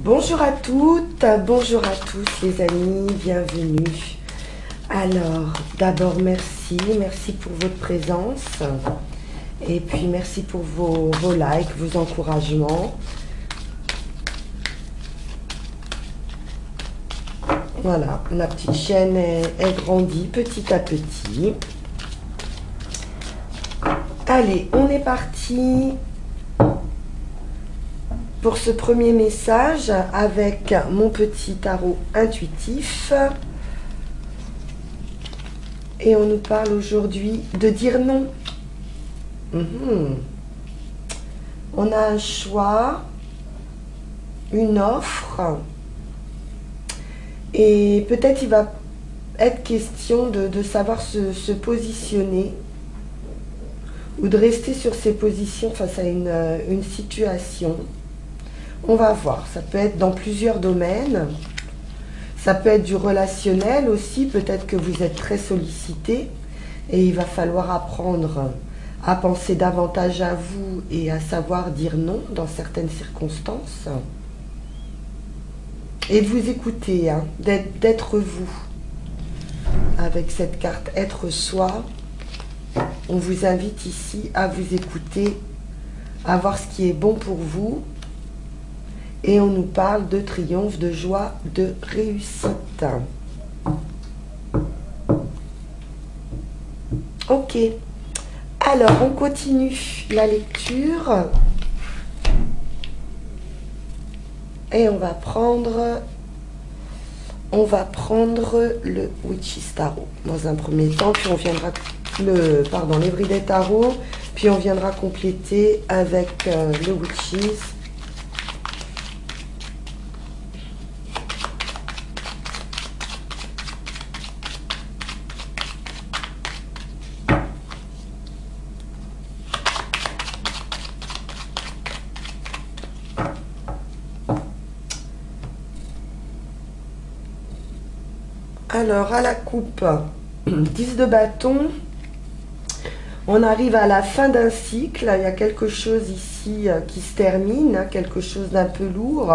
Bonjour à toutes, bonjour à tous les amis, bienvenue. Alors, d'abord merci pour votre présence et puis merci pour vos likes, vos encouragements. Voilà, la petite chaîne est grandie petit à petit. Allez, on est parti pour ce premier message avec mon petit tarot intuitif. Et on nous parle aujourd'hui de dire non. On a un choix, une offre. Et peut-être il va être question de savoir se positionner ou de rester sur ses positions face à une situation. On va voir, ça peut être dans plusieurs domaines. Ça peut être du relationnel aussi, peut-être que vous êtes très sollicité et il va falloir apprendre à penser davantage à vous et à savoir dire non dans certaines circonstances. Et de vous écouter, hein, d'être vous. Avec cette carte être soi, on vous invite ici à vous écouter, à voir ce qui est bon pour vous. Et on nous parle de triomphe, de joie, de réussite. Ok. Alors, on continue la lecture. Et on va prendre le Witch's Tarot dans un premier temps. Puis on viendra l'Everyday Tarot. Puis on viendra compléter avec le Witch's. Alors, à la coupe, 10 de bâton, on arrive à la fin d'un cycle, il y a quelque chose ici qui se termine, quelque chose d'un peu lourd,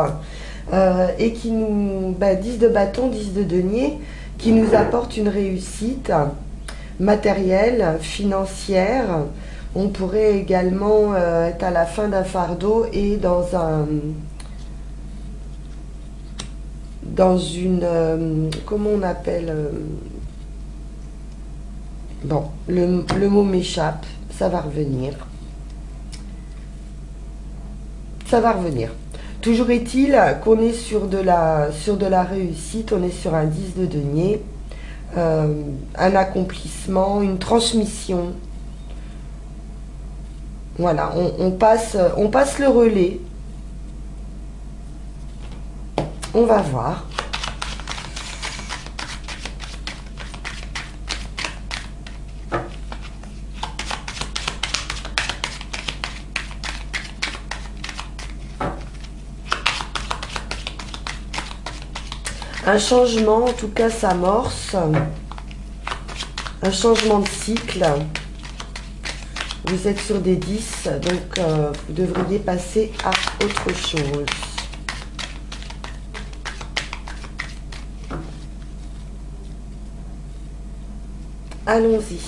et qui nous, 10 de bâton, 10 de denier, qui nous apporte une réussite matérielle, financière. On pourrait également être à la fin d'un fardeau et dans une, comment on appelle, bon, le mot m'échappe, ça va revenir. Ça va revenir. Toujours est-il qu'on est sur de la réussite, on est sur un 10 de denier, un accomplissement, une transmission. Voilà, on passe le relais. On va voir. Un changement, en tout cas, s'amorce. Un changement de cycle. Vous êtes sur des 10, donc vous devriez passer à autre chose. Allons-y.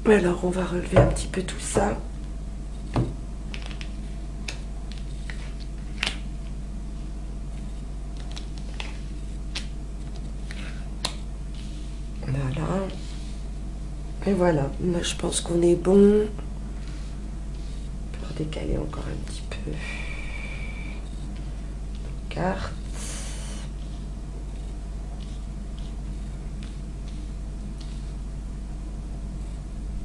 Alors, on va relever un petit peu tout ça. Voilà. Et voilà. Là, je pense qu'on est bon. Pour décaler encore un petit peu. Carte.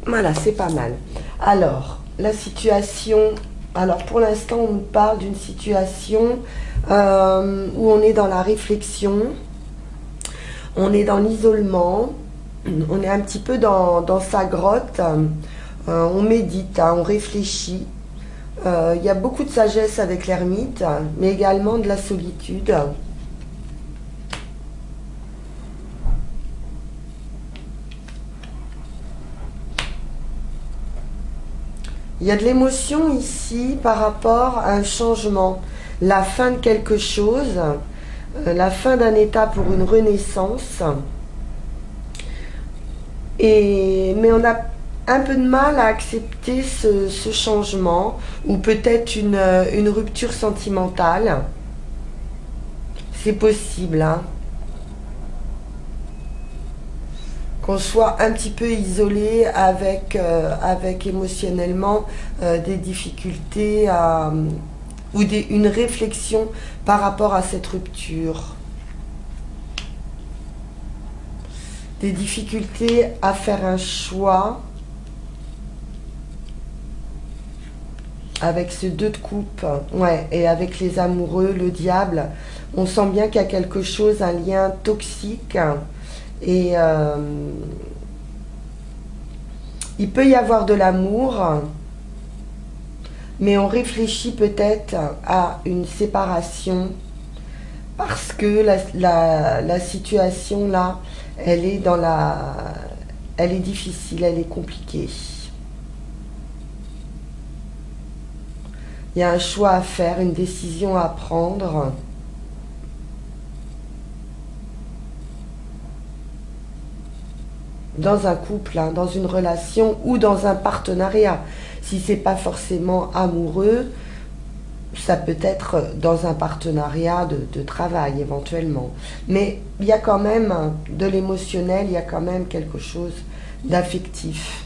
Voilà, c'est pas mal. Alors, la situation... Alors, pour l'instant, on nous parle d'une situation où on est dans la réflexion, on est dans l'isolement, on est un petit peu dans sa grotte, on médite, hein, on réfléchit. Il y a beaucoup de sagesse avec l'ermite, mais également de la solitude. Il y a de l'émotion ici par rapport à un changement, la fin de quelque chose, la fin d'un état pour une renaissance. Mais on a un peu de mal à accepter ce changement, ou peut-être une rupture sentimentale. C'est possible, hein. Qu'on soit un petit peu isolé avec émotionnellement des difficultés ou une réflexion par rapport à cette rupture. Des difficultés à faire un choix avec ce 2 de coupe, ouais, et avec les amoureux, le diable. On sent bien qu'il y a quelque chose, un lien toxique. Et il peut y avoir de l'amour, mais on réfléchit peut-être à une séparation parce que la situation là, elle est elle est difficile, elle est compliquée. Il y a un choix à faire, une décision à prendre. Dans un couple, hein, dans une relation ou dans un partenariat. Si c'est pas forcément amoureux, ça peut être dans un partenariat de travail éventuellement. Mais il y a quand même de l'émotionnel, il y a quand même quelque chose d'affectif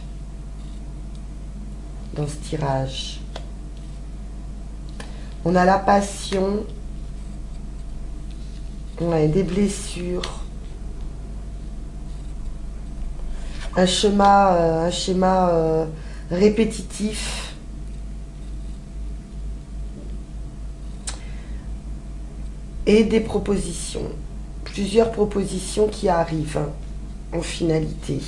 dans ce tirage. On a la passion, ouais, des blessures, un schéma répétitif. Et des propositions, plusieurs propositions qui arrivent en finalité.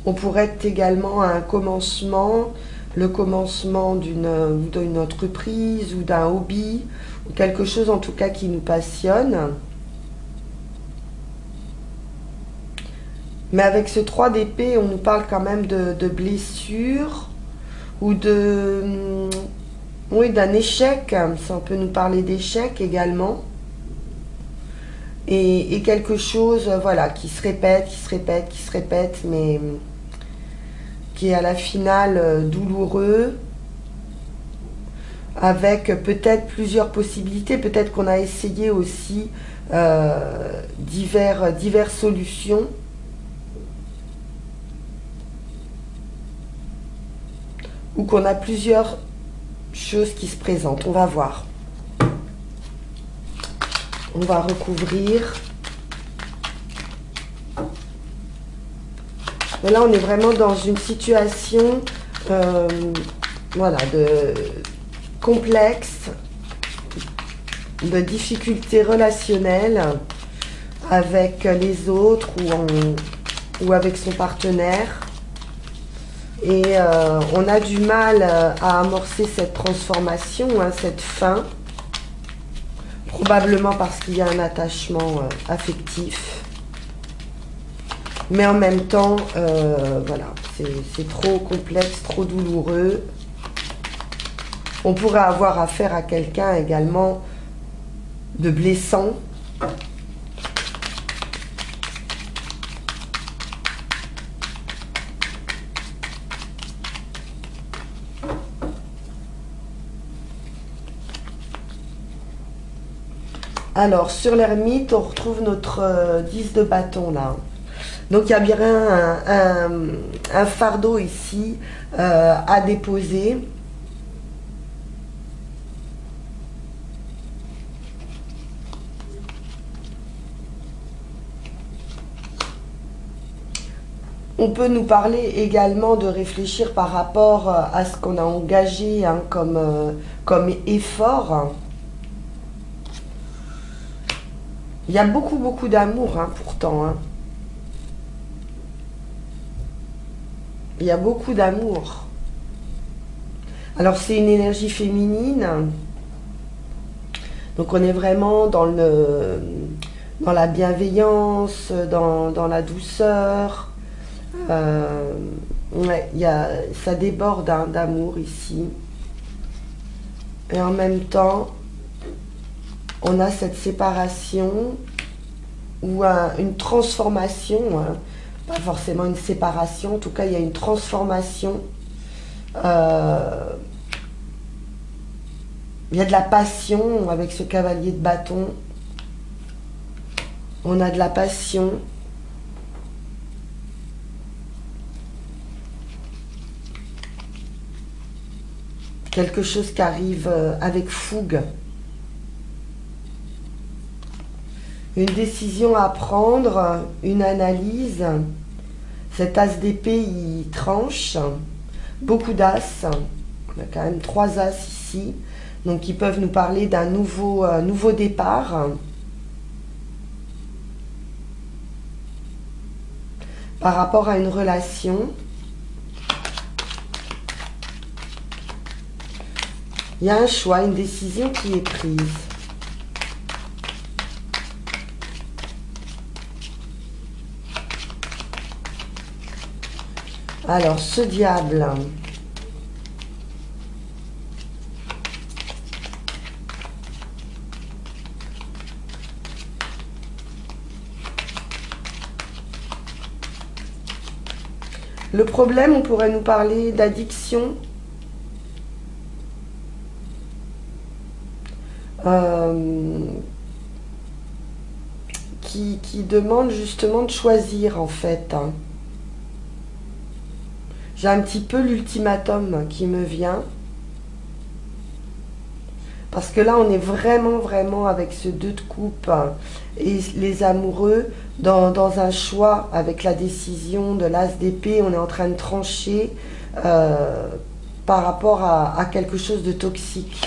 On pourrait être également à un commencement, le commencement d'une entreprise ou d'un hobby, ou quelque chose en tout cas qui nous passionne. Mais avec ce 3 d'épée, on nous parle quand même de blessures ou oui, d'un échec. Ça, on peut nous parler d'échec également. Et quelque chose, voilà, qui se répète, mais qui est à la finale douloureux, avec peut-être plusieurs possibilités. Peut-être qu'on a essayé aussi diverses solutions. Ou qu'on a plusieurs choses qui se présentent. On va voir. On va recouvrir. Et là, on est vraiment dans une situation voilà, de complexe, de difficultés relationnelles avec les autres ou avec son partenaire. Et on a du mal à amorcer cette transformation, hein, cette fin, probablement parce qu'il y a un attachement affectif. Mais en même temps, voilà, c'est trop complexe, trop douloureux. On pourrait avoir affaire à quelqu'un également de blessant. Alors, sur l'ermite, on retrouve notre 10 de bâton, là. Donc, il y a bien un fardeau ici à déposer. On peut nous parler également de réfléchir par rapport à ce qu'on a engagé hein, comme effort. Il y a beaucoup, beaucoup d'amour hein, pourtant. Hein. Il y a beaucoup d'amour. Alors c'est une énergie féminine. Donc on est vraiment dans la bienveillance, dans la douceur. Ouais, ça déborde hein, d'amour ici. Et en même temps, on a cette séparation ou une transformation. Hein, pas forcément une séparation, en tout cas il y a une transformation. Il y a de la passion avec ce cavalier de bâton. On a de la passion. Quelque chose qui arrive avec fougue. Une décision à prendre, une analyse. Cet as d'épée, il tranche. Beaucoup d'as. On a quand même 3 as ici. Donc, ils peuvent nous parler d'un nouveau départ. Par rapport à une relation. Il y a un choix, une décision qui est prise. Alors, ce diable. Le problème, on pourrait nous parler d'addiction. Qui demande justement de choisir en fait. Hein. J'ai un petit peu l'ultimatum qui me vient. Parce que là, on est vraiment, vraiment avec ce 2 de coupe et les amoureux dans un choix avec la décision de l'as d'épée. On est en train de trancher par rapport à quelque chose de toxique.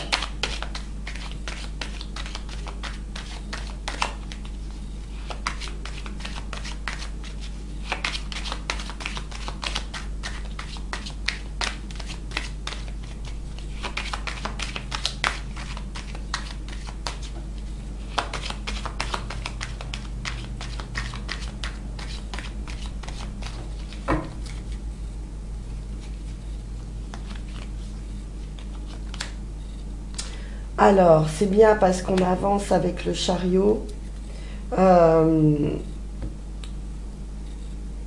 Alors, c'est bien parce qu'on avance avec le chariot.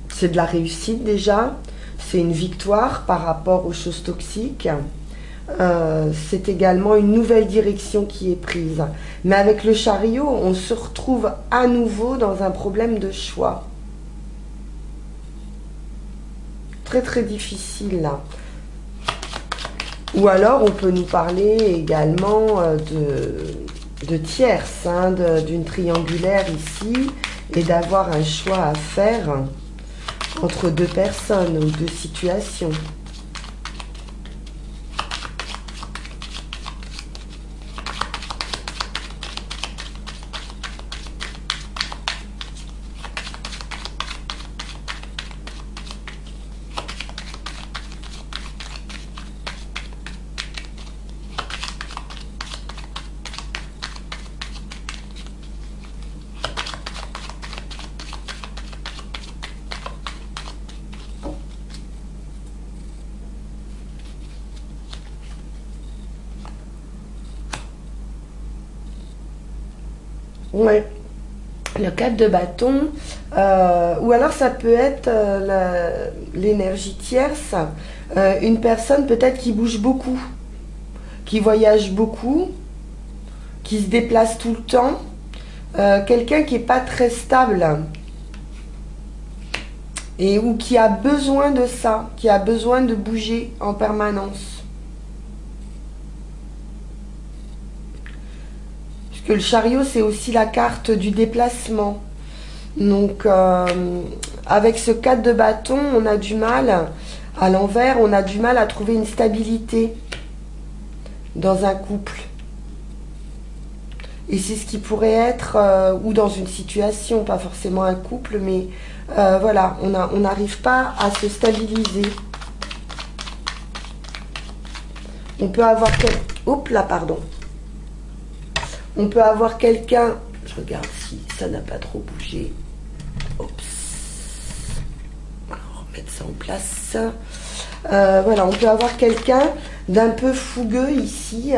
C'est de la réussite déjà. C'est une victoire par rapport aux choses toxiques. C'est également une nouvelle direction qui est prise. Mais avec le chariot, on se retrouve à nouveau dans un problème de choix. Très très difficile là. Ou alors on peut nous parler également de tierces, hein, d'une triangulaire ici, et d'avoir un choix à faire entre 2 personnes ou 2 situations. Ouais. Le 4 de bâton, ou alors ça peut être l'énergie tierce, une personne peut-être qui bouge beaucoup, qui voyage beaucoup, qui se déplace tout le temps, quelqu'un qui n'est pas très stable, et ou qui a besoin de ça, qui a besoin de bouger en permanence. Le chariot, c'est aussi la carte du déplacement. Donc, avec ce 4 de bâton, on a du mal, à l'envers, on a du mal à trouver une stabilité dans un couple. Et c'est ce qui pourrait être, ou dans une situation, pas forcément un couple, mais voilà, on n'arrive pas à se stabiliser. On peut avoir On peut avoir quelqu'un, je regarde si ça n'a pas trop bougé. Oups. On va remettre ça en place. Voilà, on peut avoir quelqu'un d'un peu fougueux ici.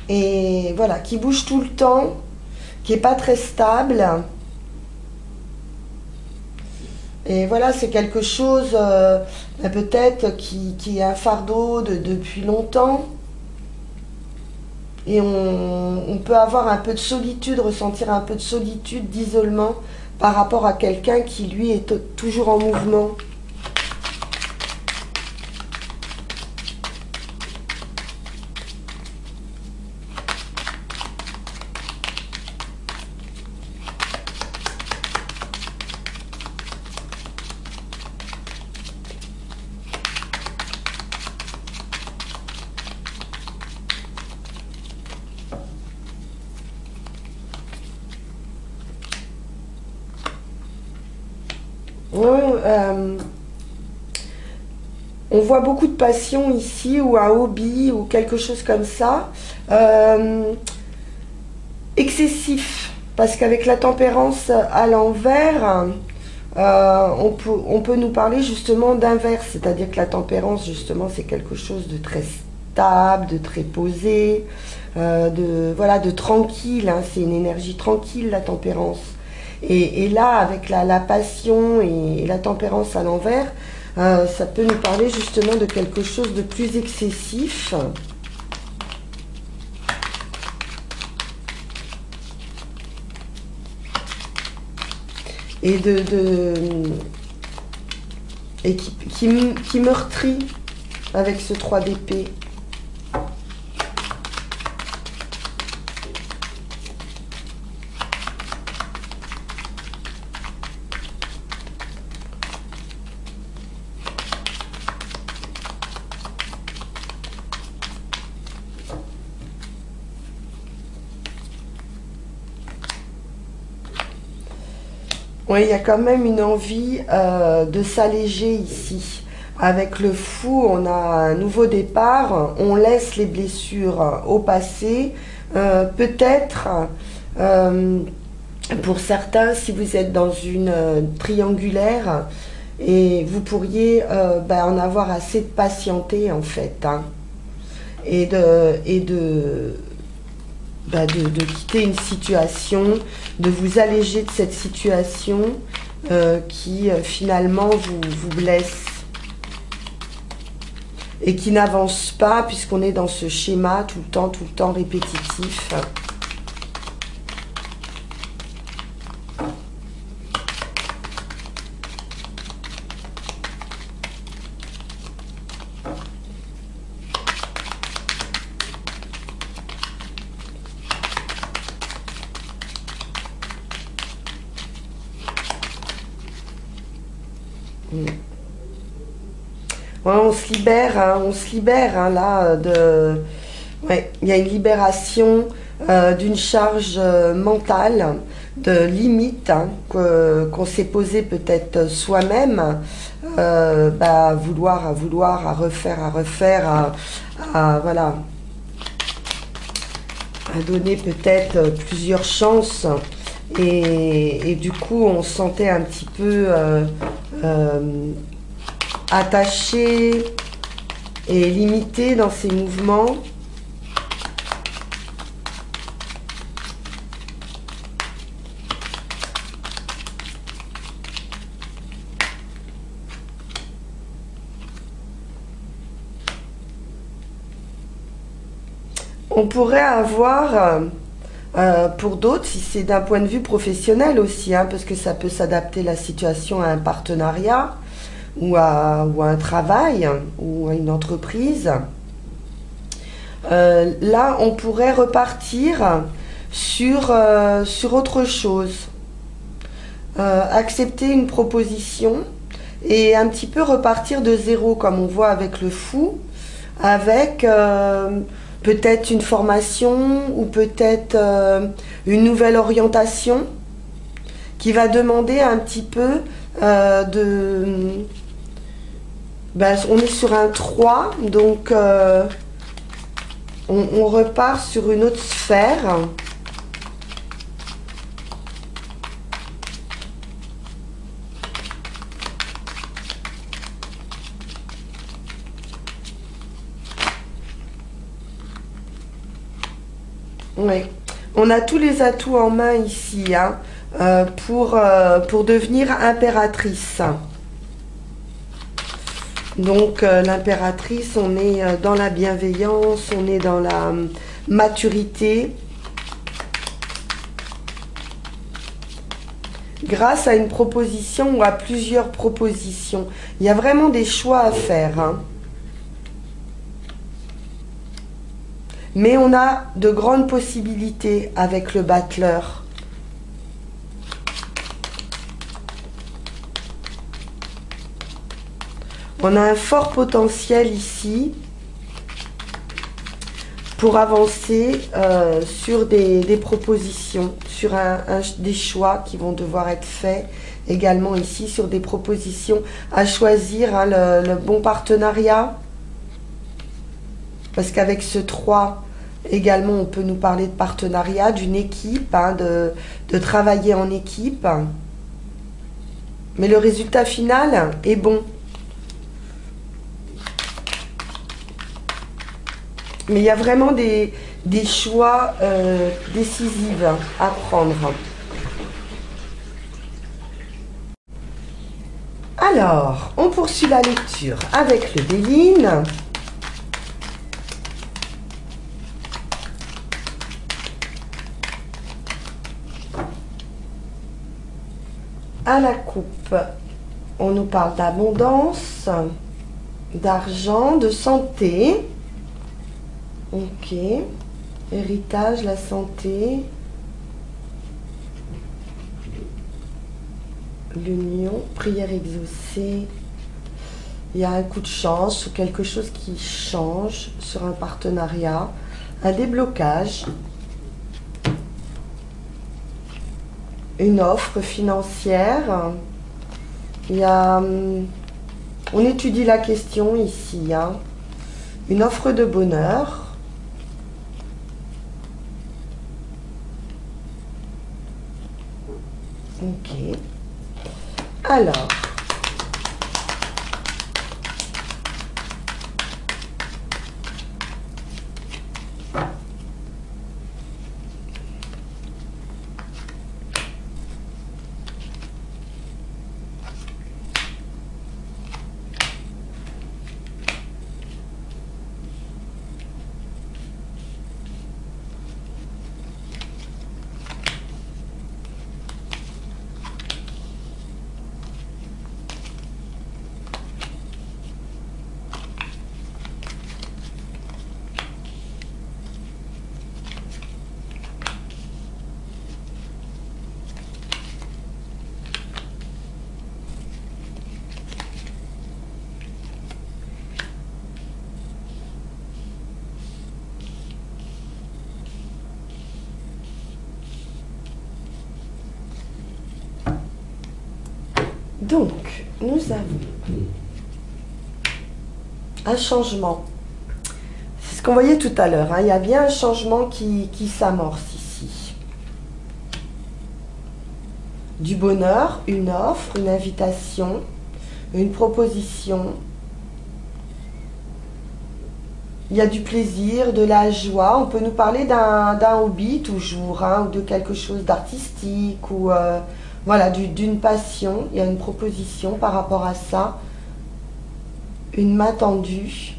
Et voilà, qui bouge tout le temps, qui n'est pas très stable. Et voilà, c'est quelque chose peut-être qui est un fardeau depuis longtemps. Et on peut avoir un peu de solitude, ressentir un peu de solitude, d'isolement par rapport à quelqu'un qui, lui, est toujours en mouvement. On voit beaucoup de passion ici, ou un hobby, ou quelque chose comme ça. Excessif, parce qu'avec la tempérance à l'envers, on peut nous parler justement d'inverse, c'est-à-dire que la tempérance, justement, c'est quelque chose de très stable, de très posé, voilà, de tranquille, hein, c'est une énergie tranquille, la tempérance. Et là, avec la passion et la tempérance à l'envers, ça peut nous parler justement de quelque chose de plus excessif. Et qui meurtrit avec ce 3 d'épée. Oui, il y a quand même une envie de s'alléger ici. Avec le fou, on a un nouveau départ, on laisse les blessures au passé. Peut-être, pour certains, si vous êtes dans une triangulaire, et vous pourriez en avoir assez de patienter en fait, hein, et de quitter une situation, de vous alléger de cette situation qui finalement vous blesse et qui n'avance pas puisqu'on est dans ce schéma tout le temps répétitif. Ouais, on se libère hein, là de. Ouais, il y a une libération d'une charge mentale, de limites hein, qu'on s'est posé peut-être soi-même, à vouloir, à refaire, voilà, à donner peut-être plusieurs chances. Et du coup, on se sentait un petit peu attaché et limité dans ses mouvements. On pourrait avoir, pour d'autres, si c'est d'un point de vue professionnel aussi, hein, parce que ça peut s'adapter la situation à un partenariat ou à un travail ou à une entreprise. Là, on pourrait repartir sur autre chose. accepter une proposition et un petit peu repartir de zéro, comme on voit avec le fou, avec peut-être une formation ou peut-être une nouvelle orientation qui va demander un petit peu de... Ben, on est sur un 3, donc on repart sur une autre sphère. Oui, on a tous les atouts en main ici hein, pour devenir impératrice. Donc l'impératrice, on est dans la bienveillance, on est dans la maturité. Grâce à une proposition ou à plusieurs propositions. Il y a vraiment des choix à faire. Hein. Mais on a de grandes possibilités avec le battleur. On a un fort potentiel ici pour avancer sur des propositions, sur des choix qui vont devoir être faits également ici, sur des propositions à choisir, hein, le bon partenariat. Parce qu'avec ce 3, également, on peut nous parler de partenariat, d'une équipe, hein, de travailler en équipe. Mais le résultat final est bon. Mais il y a vraiment des choix décisifs à prendre. Alors, on poursuit la lecture avec le Béline. À la coupe, on nous parle d'abondance, d'argent, de santé. Ok. Héritage, la santé. L'union, prière exaucée. Il y a un coup de chance ou quelque chose qui change sur un partenariat. Un déblocage. Une offre financière. Il y a... On étudie la question ici. Hein. Une offre de bonheur. Ok. Alors. Donc, nous avons un changement. C'est ce qu'on voyait tout à l'heure. Hein. Il y a bien un changement qui s'amorce ici. Du bonheur, une offre, une invitation, une proposition. Il y a du plaisir, de la joie. On peut nous parler d'un hobby toujours, hein, ou de quelque chose d'artistique, ou... voilà, d'une passion, il y a une proposition par rapport à ça, une main tendue,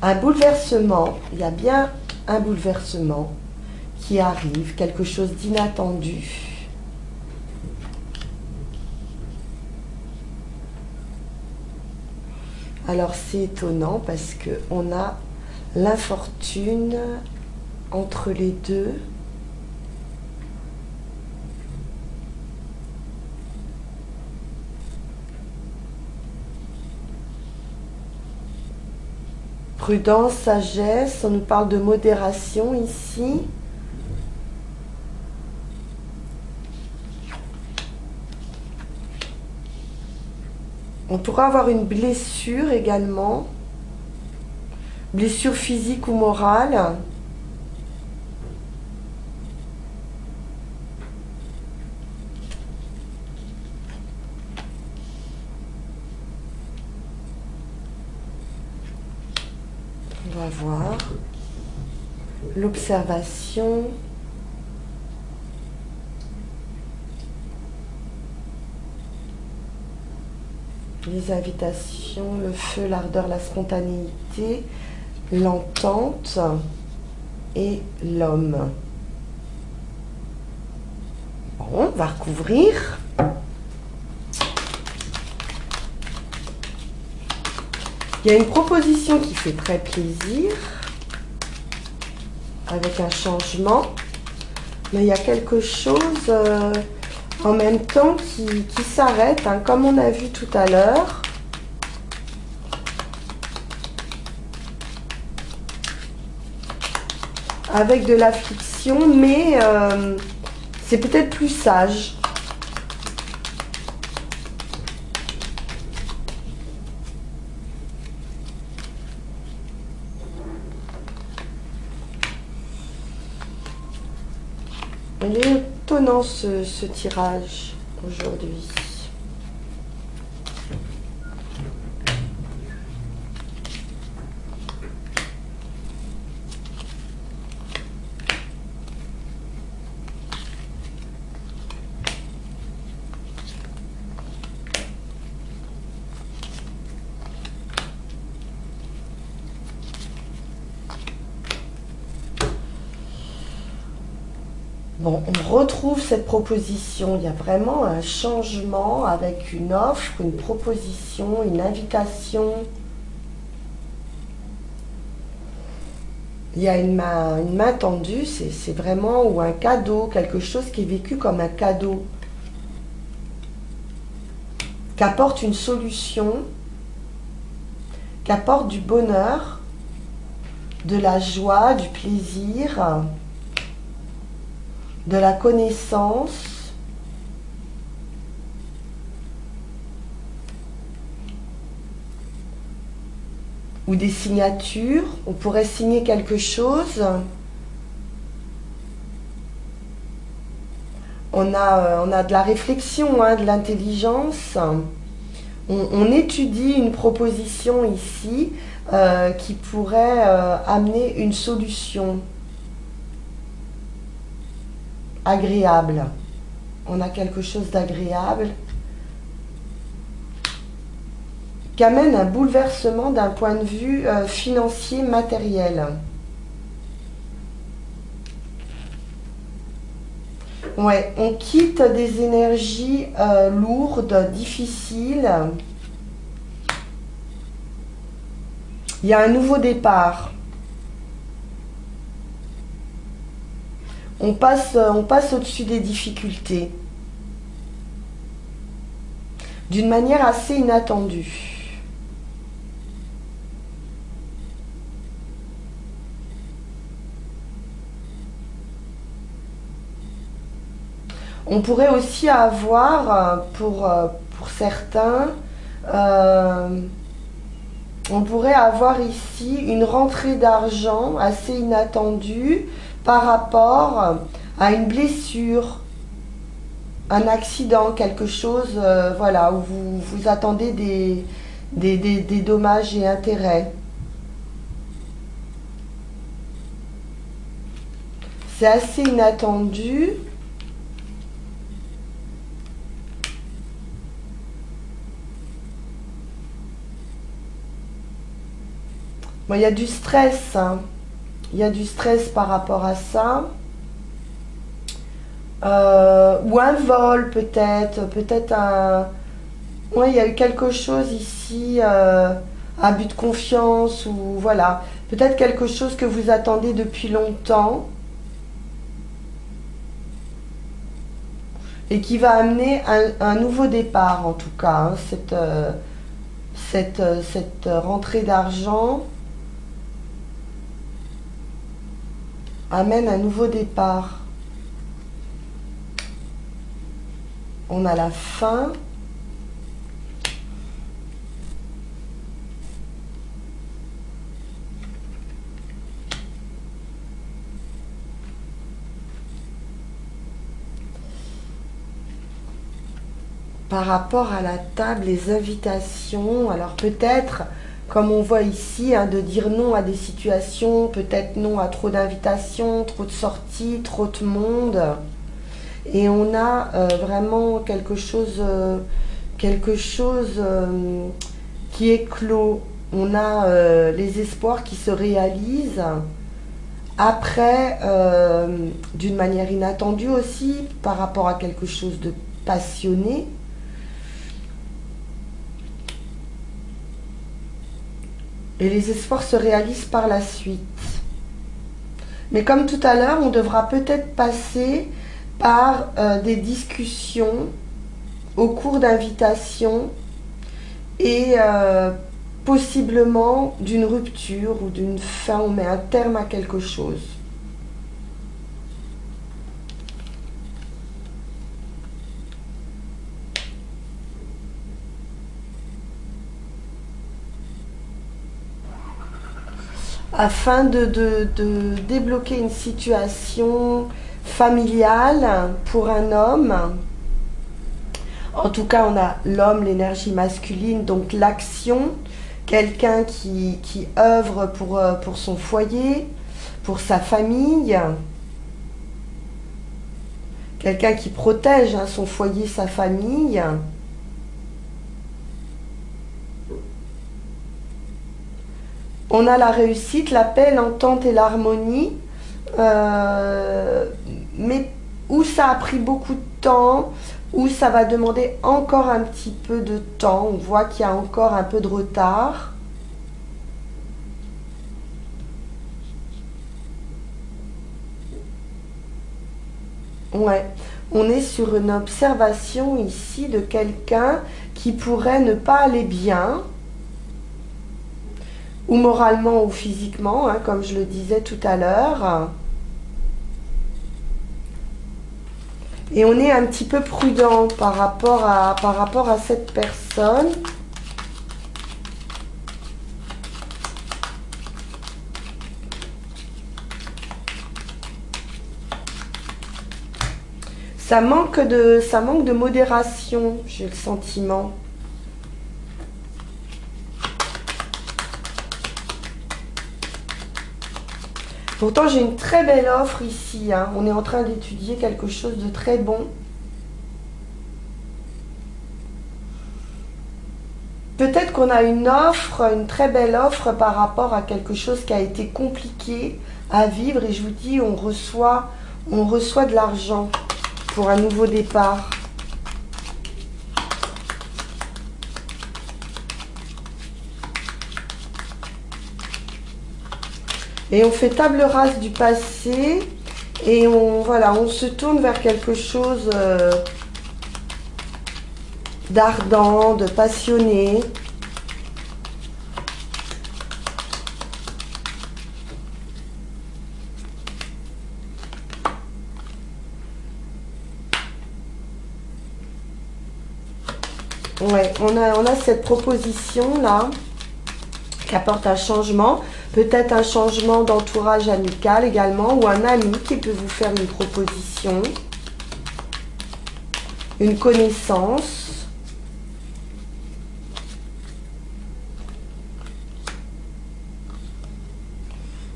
un bouleversement, il y a bien un bouleversement qui arrive, quelque chose d'inattendu. Alors c'est étonnant parce qu'on a l'infortune entre les deux. Prudence, sagesse, on nous parle de modération ici. On pourra avoir une blessure également, blessure physique ou morale. On va voir l'observation. Les invitations, le feu, l'ardeur, la spontanéité, l'entente et l'homme. Bon, on va recouvrir. Il y a une proposition qui fait très plaisir, avec un changement, mais il y a quelque chose en même temps qui s'arrête, hein, comme on a vu tout à l'heure. Avec de l'affliction, mais c'est peut-être plus sage. Il est étonnant ce tirage aujourd'hui. Bon, on retrouve cette proposition. Il y a vraiment un changement avec une offre, une proposition, une invitation. Il y a une main tendue, c'est vraiment, ou un cadeau, quelque chose qui est vécu comme un cadeau, qui apporte une solution, qui apporte du bonheur, de la joie, du plaisir, de la connaissance, ou des signatures. On pourrait signer quelque chose. On a de la réflexion, hein, de l'intelligence. On étudie une proposition ici qui pourrait amener une solution agréable. On a quelque chose d'agréable qui amène un bouleversement d'un point de vue financier, matériel. Ouais, on quitte des énergies lourdes, difficiles. Il y a un nouveau départ. On passe au-dessus des difficultés. D'une manière assez inattendue. On pourrait aussi avoir, pour certains, on pourrait avoir ici une rentrée d'argent assez inattendue par rapport à une blessure, un accident, quelque chose, voilà, où vous attendez des dommages et intérêts. C'est assez inattendu. Bon, il y a du stress, hein. Il y a du stress par rapport à ça. Ou un vol peut-être un... Oui, il y a eu quelque chose ici, abus de confiance, ou voilà. Peut-être quelque chose que vous attendez depuis longtemps. Et qui va amener un nouveau départ en tout cas, hein, cette rentrée d'argent. amène un nouveau départ. On a la fin. Par rapport à la table, les invitations, alors peut-être, comme on voit ici, hein, de dire non à des situations, peut-être non à trop d'invitations, trop de sorties, trop de monde. Et on a vraiment quelque chose qui est clos. On a les espoirs qui se réalisent. Après, d'une manière inattendue aussi, par rapport à quelque chose de passionné. Et les espoirs se réalisent par la suite. Mais comme tout à l'heure, on devra peut-être passer par des discussions au cours d'invitations et possiblement d'une rupture ou d'une fin, on met un terme à quelque chose. Afin de débloquer une situation familiale pour un homme. En tout cas, on a l'homme, l'énergie masculine, donc l'action, quelqu'un qui œuvre pour son foyer, pour sa famille, quelqu'un qui protège hein, son foyer, sa famille. On a la réussite, la paix, l'entente et l'harmonie, mais où ça a pris beaucoup de temps, où ça va demander encore un petit peu de temps. On voit qu'il y a encore un peu de retard. Ouais, on est sur une observation ici de quelqu'un qui pourrait ne pas aller bien, ou moralement ou physiquement, hein, comme je le disais tout à l'heure. Et on est un petit peu prudent par rapport à cette personne. Ça manque de modération, j'ai le sentiment. Pourtant, j'ai une très belle offre ici. Hein. On est en train d'étudier quelque chose de très bon. Peut-être qu'on a une offre, une très belle offre par rapport à quelque chose qui a été compliqué à vivre. Et je vous dis, on reçoit de l'argent pour un nouveau départ. Et on fait table rase du passé et on se tourne vers quelque chose d'ardent, de passionné. Ouais, on a cette proposition là qui apporte un changement, peut-être un changement d'entourage amical également, ou un ami qui peut vous faire une proposition, une connaissance.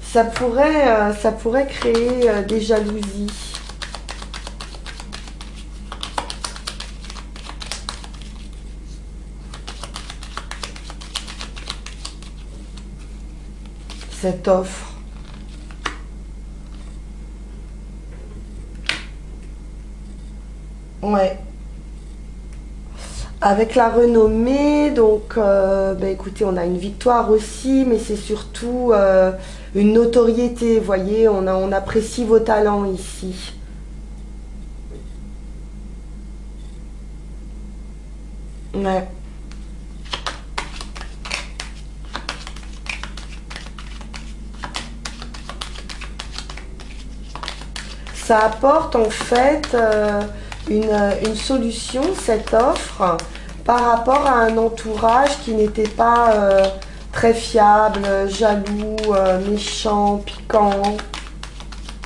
Ça pourrait créer des jalousies. Cette offre. Ouais. Avec la renommée, donc, écoutez, on a une victoire aussi, mais c'est surtout une notoriété. Vous voyez, on apprécie vos talents ici. Ouais. Ça apporte en fait une solution, cette offre, par rapport à un entourage qui n'était pas très fiable, jaloux, méchant, piquant.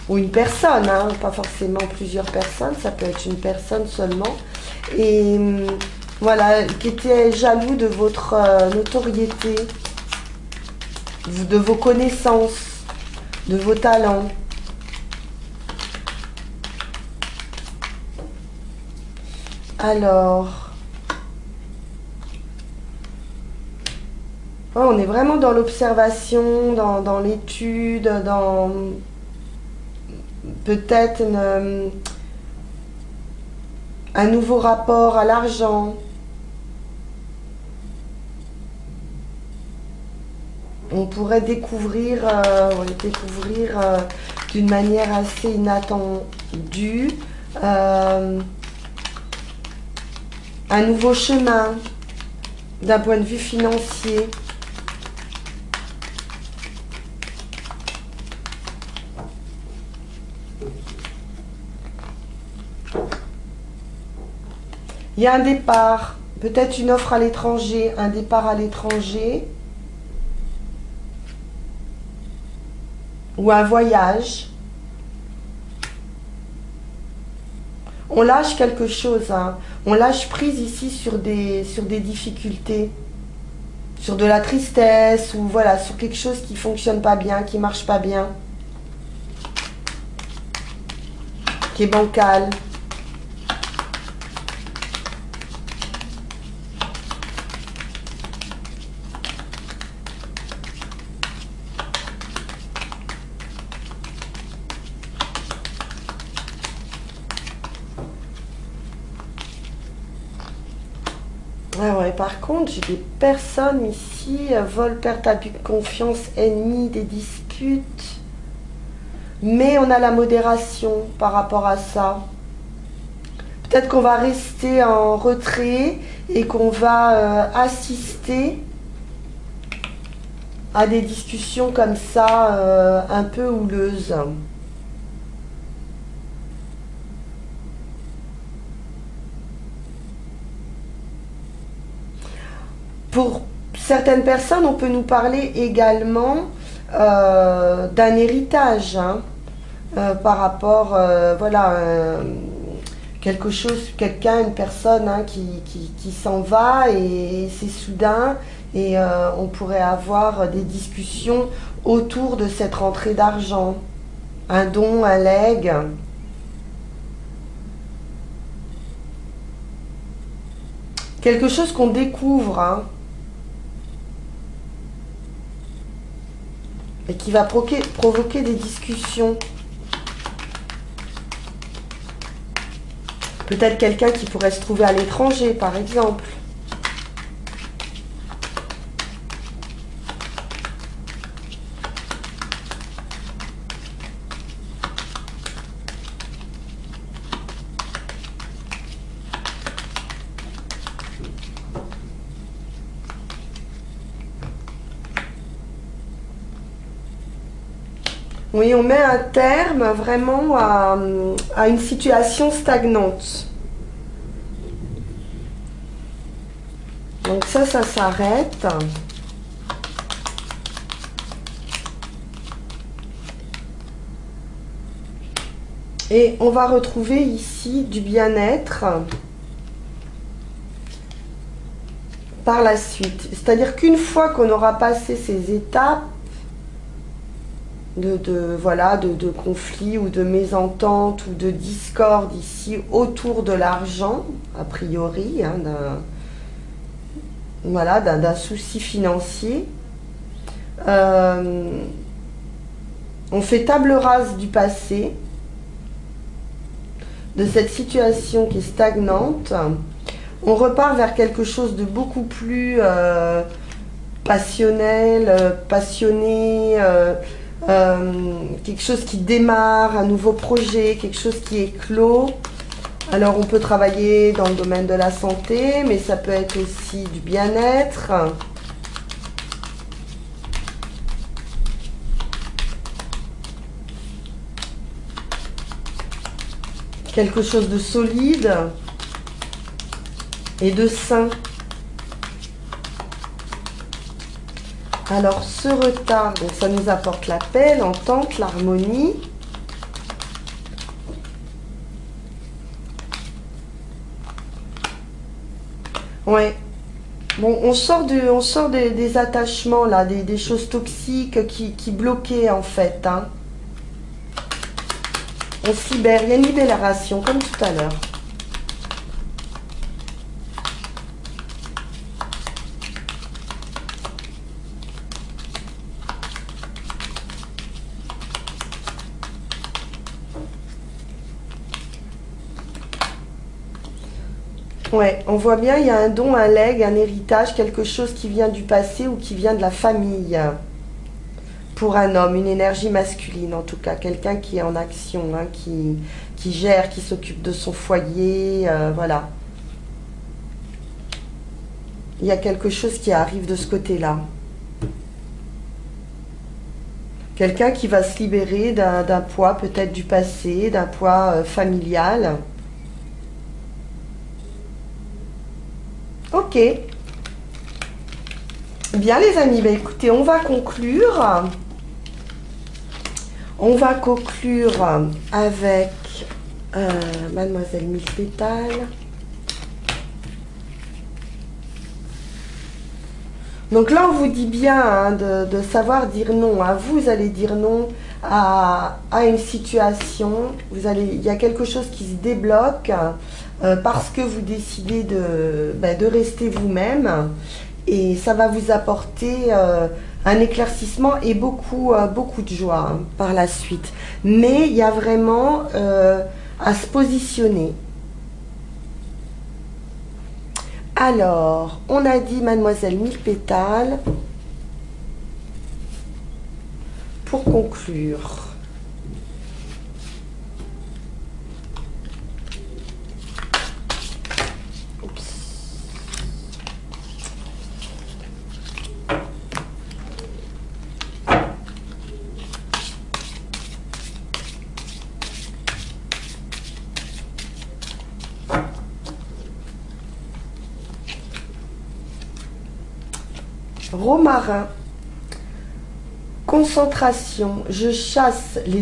Ou une personne, hein, pas forcément plusieurs personnes, ça peut être une personne seulement. Et voilà, qui était jaloux de votre notoriété, de vos connaissances, de vos talents. Alors, oh, on est vraiment dans l'observation, dans l'étude, dans peut-être un nouveau rapport à l'argent. On pourrait découvrir, d'une manière assez inattendue un nouveau chemin d'un point de vue financier. Il y a un départ, peut-être une offre à l'étranger, un départ à l'étranger ou un voyage. On lâche quelque chose, hein. On lâche prise ici sur des difficultés, sur de la tristesse ou voilà, sur quelque chose qui ne fonctionne pas bien, qui ne marche pas bien, qui est bancal. Ah ouais, par contre, j'ai des personnes ici, vol, perte, abus de confiance, ennemis, des disputes. Mais on a la modération par rapport à ça. Peut-être qu'on va rester en retrait et qu'on va assister à des discussions comme ça, un peu houleuses. Pour certaines personnes, on peut nous parler également d'un héritage, hein, par rapport, voilà, quelque chose, quelqu'un, une personne, hein, qui s'en va et c'est soudain et on pourrait avoir des discussions autour de cette rentrée d'argent, un don, un legs. Quelque chose qu'on découvre, hein, et qui va provoquer des discussions. Peut-être quelqu'un qui pourrait se trouver à l'étranger, par exemple. Oui, on met un terme vraiment à une situation stagnante. Donc ça s'arrête. Et on va retrouver ici du bien-être par la suite. C'est-à-dire qu'une fois qu'on aura passé ces étapes, de conflits ou de mésententes ou de discorde ici autour de l'argent, a priori, hein, d'un souci financier. On fait table rase du passé, de cette situation qui est stagnante. On repart vers quelque chose de beaucoup plus passionnel, passionné, quelque chose qui démarre, un nouveau projet, quelque chose qui est clos. Alors on peut travailler dans le domaine de la santé, mais ça peut être aussi du bien-être. quelque chose de solide et de sain. Alors ce retard, donc ça nous apporte la paix, l'entente, l'harmonie. Ouais. Bon, on sort des attachements là, des choses toxiques qui bloquaient en fait. Hein. On se libère, il y a une libération comme tout à l'heure. Ouais, on voit bien, il y a un don, un legs, un héritage, quelque chose qui vient du passé ou qui vient de la famille. Pour un homme, une énergie masculine en tout cas, quelqu'un qui est en action, hein, qui gère, qui s'occupe de son foyer, voilà. Il y a quelque chose qui arrive de ce côté-là. Quelqu'un qui va se libérer d'un poids peut-être du passé, d'un poids familial. Ok. Bien les amis, bah, écoutez, on va conclure. On va conclure avec Mademoiselle Mille Pétales. Donc là, on vous dit bien hein, de savoir dire non. Hein. Vous allez dire non à une situation. Il y a quelque chose qui se débloque parce que vous décidez de rester vous-même. Et ça va vous apporter un éclaircissement et beaucoup de joie hein, par la suite. Mais il y a vraiment à se positionner. Alors, on a dit Mademoiselle Mille Pétales. Pour conclure. Romarin, concentration, je chasse les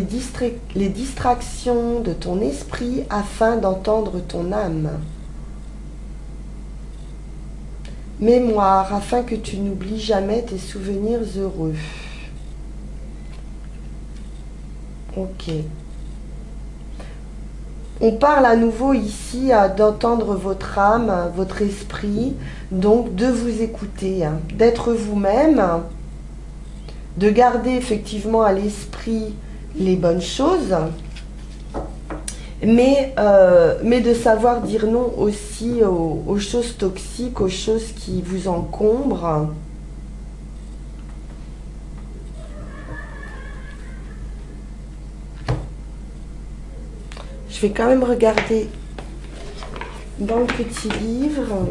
distractions de ton esprit afin d'entendre ton âme. Mémoire, afin que tu n'oublies jamais tes souvenirs heureux. Ok. On parle à nouveau ici d'entendre votre âme, votre esprit, donc de vous écouter, hein, d'être vous-même, de garder effectivement à l'esprit les bonnes choses, mais de savoir dire non aussi aux choses toxiques, aux choses qui vous encombrent. Je vais quand même regarder dans le petit livre.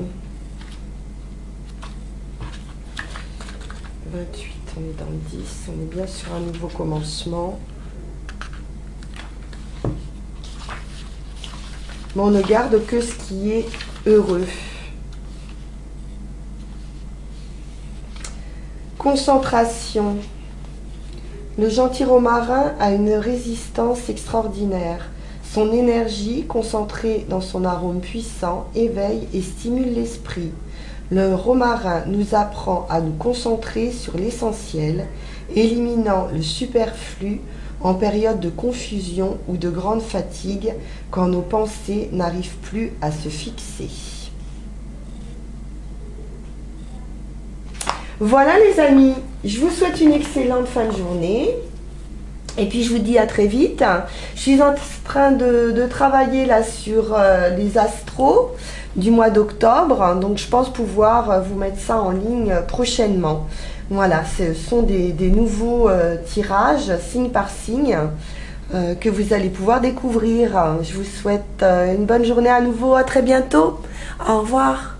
28, on est dans le 10, on est bien sur un nouveau commencement. Mais on ne garde que ce qui est heureux. Concentration. Le gentil romarin a une résistance extraordinaire. Son énergie, concentrée dans son arôme puissant, éveille et stimule l'esprit. Le romarin nous apprend à nous concentrer sur l'essentiel, éliminant le superflu en période de confusion ou de grande fatigue, quand nos pensées n'arrivent plus à se fixer. Voilà les amis, je vous souhaite une excellente fin de journée. Et puis je vous dis à très vite. Je suis en train de travailler là sur les astros du mois d'octobre. Donc je pense pouvoir vous mettre ça en ligne prochainement. Voilà, ce sont des nouveaux tirages, signe par signe, que vous allez pouvoir découvrir. Je vous souhaite une bonne journée à nouveau. À très bientôt. Au revoir.